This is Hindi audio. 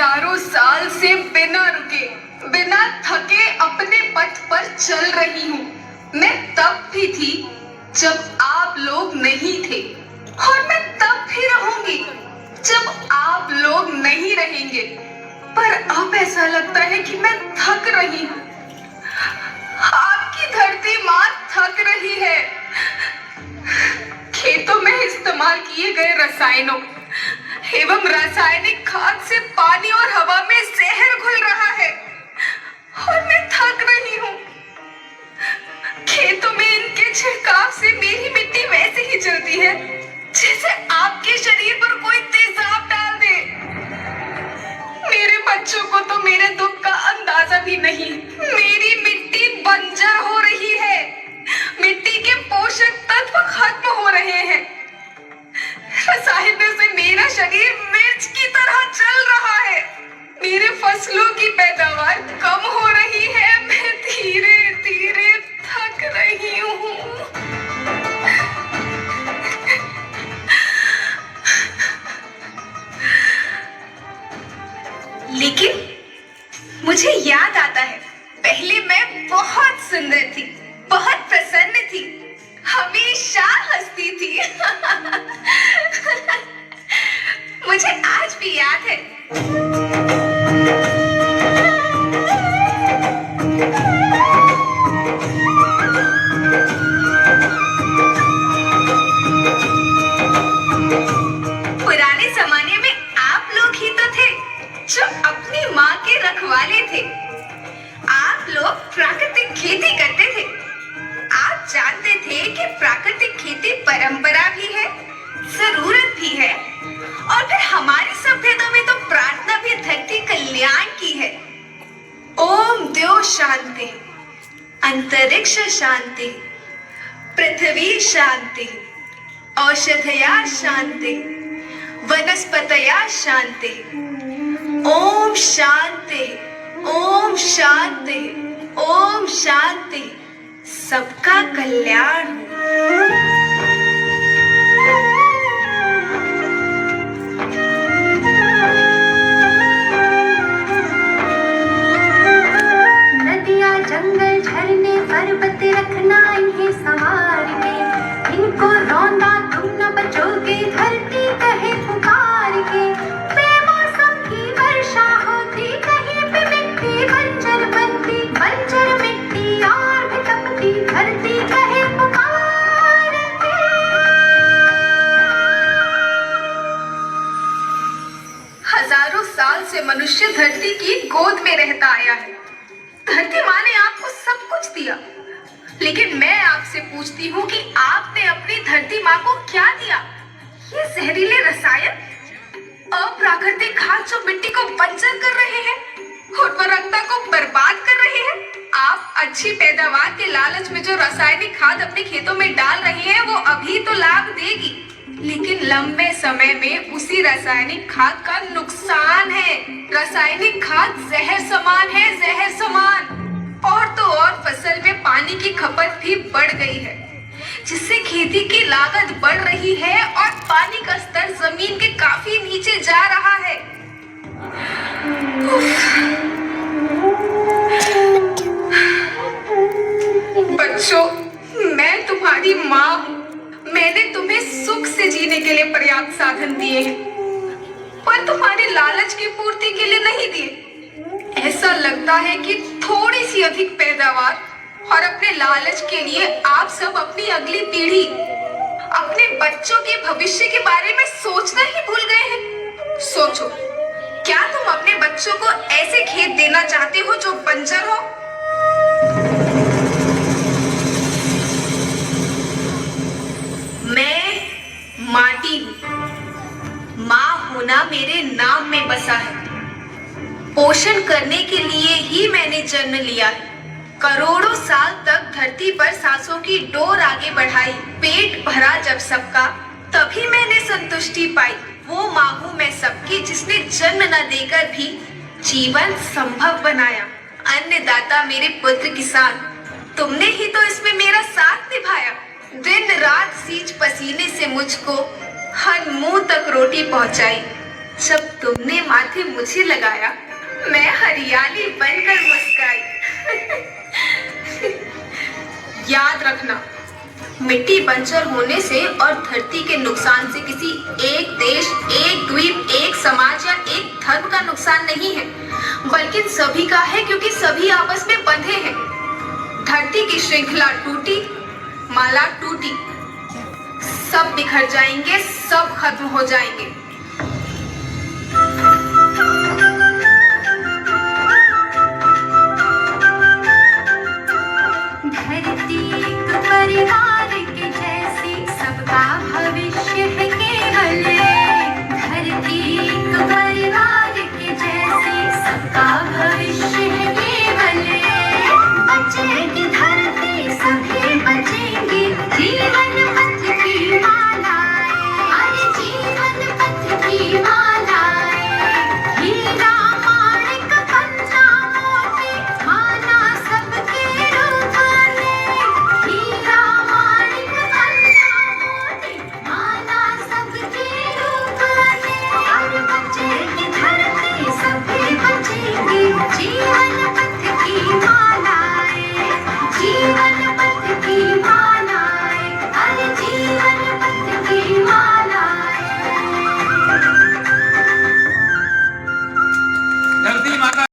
हजारों साल से बिना रुके, बिना थके अपने पथ पर चल रही हूँ। मैं तब भी थी जब आप लोग नहीं थे, और मैं तब भी रहूंगी जब आप लोग नहीं रहेंगे। पर अब ऐसा लगता है कि मैं थक रही हूँ। आपकी धरती माँ थक रही है। खेतों में इस्तेमाल किए गए रसायनों एवं रासायनिक खाद से पानी और हवा में जहर घुल रहा है, और मैं थक रही हूँ। खेतों में इनके छिड़काव से मेरी मिट्टी वैसे ही जलती है जैसे आपके शरीर पर कोई तेजाब डाल दे। मेरे बच्चों को तो मेरे दुख का अंदाजा भी नहीं। मेरी मिट्टी बंजर हो रही है, मिट्टी के पोषक तत्व खत्म हो रहे हैं। रसायनों से मेरा शरीर मिर्च की तरह जल रहा है। मेरे फसलों की पैदावार कम हो रही है। मैं धीरे धीरे थक रही हूँ। लेकिन मुझे याद आता है, पहले मैं बहुत सुंदर थी, बहुत प्रसन्न थी, हमेशा हंसती थी। मुझे आज भी याद है। पुराने जमाने में आप लोग ही तो थे जो अपनी माँ के रखवाले थे। आप लोग प्राकृतिक खेती करते थे। आप जानते थे कि प्राकृतिक खेती परंपरा भी है, जरूरत भी है, और फिर हमारी सभ्यता में तो प्रार्थना भी धरती कल्याण की है। ओम द्यो शांति, अंतरिक्ष शांति, पृथ्वी शांति, औषधया शांति, वनस्पतया शांति। ओम शांति, ओम शांति, ओम शांति। सबका कल्याण हो। नदियाँ जंगल झरने पर्वत रखना इन्हें संवार के, इनको रौंदा तुम न बचोगे धरती कहे पुकार के। बेमौसम की वर्षा होती कहीं पे मिट्टी बंजर बनती, बंजर मिट्टी और भी तपती धरती कहे पुकार के। हजारों साल से मनुष्य धरती की गोद में रहता आया है। धरती माँ ने आपको सब कुछ दिया, लेकिन मैं आपसे पूछती हूँ कि आपने अपनी धरती माँ को क्या दिया? ये जहरीले रसायन, अप्राकृतिक खाद जो मिट्टी को बंजर कर रहे हैं, उर्वरकता को बर्बाद कर रहे हैं। आप अच्छी पैदावार के लालच में जो रासायनिक खाद अपने खेतों में डाल रहे हैं वो अभी तो लाभ देगी, लेकिन लंबे समय में उसी रासायनिक खाद का नुकसान है। रासायनिक खाद जहर समान है, जहर समान। और तो और फसल में पानी की खपत भी बढ़ गई है, जिससे खेती की लागत बढ़ रही है और पानी का स्तर जमीन के काफी नीचे जा रहा है। बच्चों, मैं तुम्हारी माँ हूँ। मैंने तुम्हें सुख से जीने के लिए पर्याप्त साधन दिए हैं, पर तुम्हारी लालच की पूर्ति के लिए नहीं दिए। ऐसा लगता है कि थोड़ी सी अधिक पैदावार और अपने लालच के लिए आप सब अपनी अगली पीढ़ी, अपने बच्चों के भविष्य के बारे में सोचना ही भूल गए हैं। सोचो, क्या तुम अपने बच्चों को ऐसे खेत देना चाहते हो जो बंजर हो? मैं माटी हूँ। माँ होना मेरे नाम में बसा है। पोषण करने के लिए ही मैंने जन्म लिया है। करोड़ों साल तक धरती पर सांसों की डोर आगे बढ़ाई। पेट भरा जब सबका, तभी मैंने संतुष्टि पाई। वो माँ हूँ मैं सबकी, जिसने जन्म न देकर भी जीवन संभव बनाया। अन्नदाता मेरे पुत्र किसान, तुमने ही तो इसमें मेरा साथ निभाया। दिन रात सींच पसीने से मुझको हर मुंह तक रोटी पहुंचाई। जब तुमने माथे मुझे लगाया, मैं हरियाली बनकर मुस्काई। याद रखना, मिट्टी बंजर होने से और धरती के नुकसान से किसी एक देश, एक द्वीप, एक समाज या एक धर्म का नुकसान नहीं है, बल्कि सभी का है, क्योंकि सभी आपस में बंधे हैं। धरती की श्रृंखला टूटी, माला टूटी, सब बिखर जाएंगे, सब खत्म हो जाएंगे,